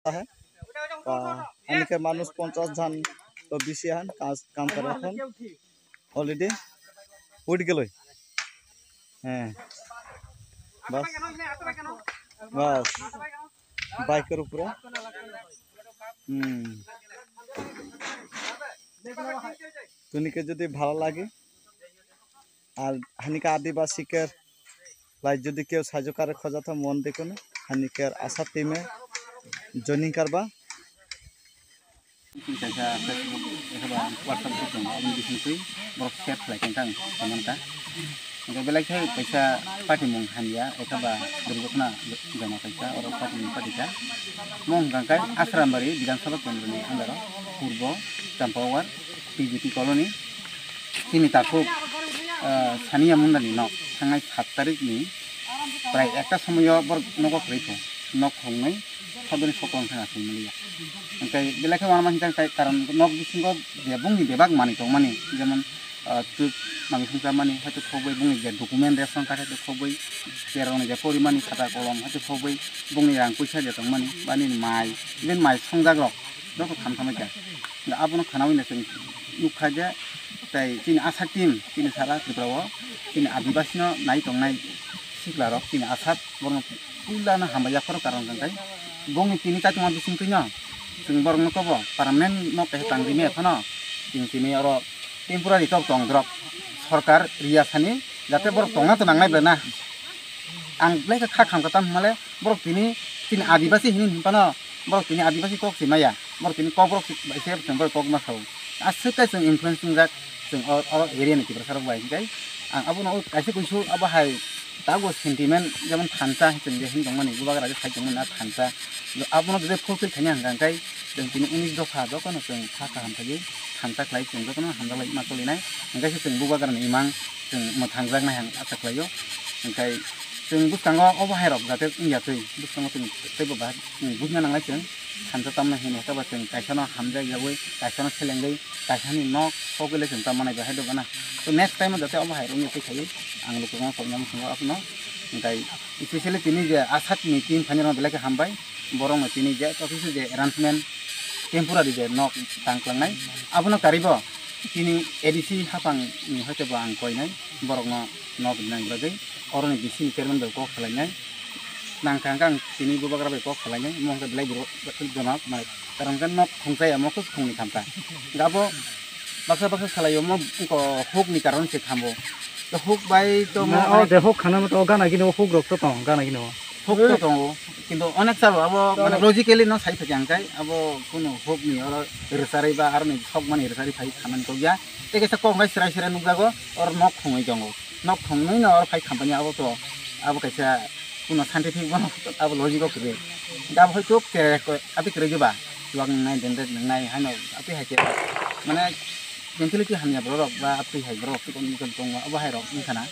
है के मानुष 50 जन तो बेसि हान काम करे এখন অলরেডি উঠ গেল হ্যাঁ বাস বাস বাইকের উপরে तुनिके যদি ভালো লাগে আর হানিকে আদিবাসীকে লাই যদি কেউ সাহায্য করে খোঁজাতো মন দেখুন হানিকের আশা টিমে জয়েনিং करबा Kita Facebook WhatsApp group dong, abang di sini borok chat lah tentang teman ta. Enggak belak saya bisa party mong hanya, ba berikutnya gana kita orang party mong party ta. Mong gangkai asram bari Bidang Sabha Kendra ni andara Purbo Campawar PGP Colony. Kini takut sania munda ni nok tanggal 7 tarik ni prai ekta samoyo borok nokok rito nok hongnai sabun sokong tengah semuanya. Angkai bila ke mana macam kai karan nok bisingko dia bungi bebak mani tong mani zaman tu mami sungka mani hatu khoboi bungi dia dokumen ration card hatu khoboi serong dia pori mani kata kolom hatu khoboi bungi rang puisa dia tong mani bani mai even mai songjak rok doko kham thama ja na abono khanawi na sing nuk khaja tai tin asa team tin sara triprawo tin adibasi no nai tong nai sikla rok tin asat borno pula na hambaya koro karon kai bungi tini ta cuma bisingkunya sing borong nokobo parmen no pe tangri me phano ting tini oro temporary tok tong drop sarkar riasani jate bor tonga to nangnai bena ang blai ka kha kham katam male bor tini adibasi hinin pano bor tini adibasi kok simaya bor tini kok bor se sembor kok ma sau asika sing influencing jak sing oro area ni kibar sarok bai kai ang abu no kaise kuisu aba hai tago sentiment যেমন খানসা হিসেবে হিন দং মানে গুবাগারা যে খাই দং না খানসা আপনো যে fulfil খানি হাঙ্গাং কাই जों तिनि 19 दफा दकनो जों थाखा हामथागि खानसा क्लाइ जों दकनो हामदालाइ माकलिनाय ओंखाय जों गुबागारनि इमां जों मोथांजागनाय हां आसा क्लायो ओंखाय जों बुस्तांगो अबहायरक जाते इयातै बुस्तांगो जों तेबो बा बुझना नांलाय जों खानसा तामना हेने तबा जों कायसानो हामजाय जावै कायसानो सेलेंगै कायसानि नक सगले जों तामानाय बाहाय दगना तो नेक्स्ट टाइम जाते अबहायरनि फैखायो आं लोगों प्रब्लेम संग आपनो ओंखाय स्पेशली तिनि जे आसात मीटिं फानिनो बेलाके हामबाय बरं तिनि जे अफिस जे अरेंजमेंट टेम्पोरारि जे नक तांख्लांनाय आपनो कारिबो तिनि एडिसि हाफां नि हयतोबो आं कयनाय बरंनो नक नांग्रागै अरनि बिसि चेयरमैन बेलको खालायनाय नांखांगां तिनि गुबाग्रा बेलको खालायनाय मंगे बेलाय बरो जनाब माय कारन नक खंसाय मखस खंनि खामता गाबो बाक्सा खालायो म को हुकनि कारण से खामबो तो हुक बाय तो म दे हुक खाना मत गाना किनो हुक रक तो गाना किनो हुक तो दंगो किन्तु अनेक साल अब माने लजिकली न साइ थाके आंकाय अब कुनो हुक नि अर रिसारै बा आर नि सब माने रिसारै फाइ खामान को गया तेकेसा कंगाय सिराय नुगागो और नक खङै दंगो नक खङै न और फाइ खामानि अब तो अब कैसा कुनो साइंटिफिक बन अब लजिक करे दा हयतो के आबि करे जबा लग नाय देन नाय हानो आबि हाइके माने मेन्टेलिटी हानिया बरक बा आबि हाइ बरक तो कोन दंगो अब हाइरक नि खाना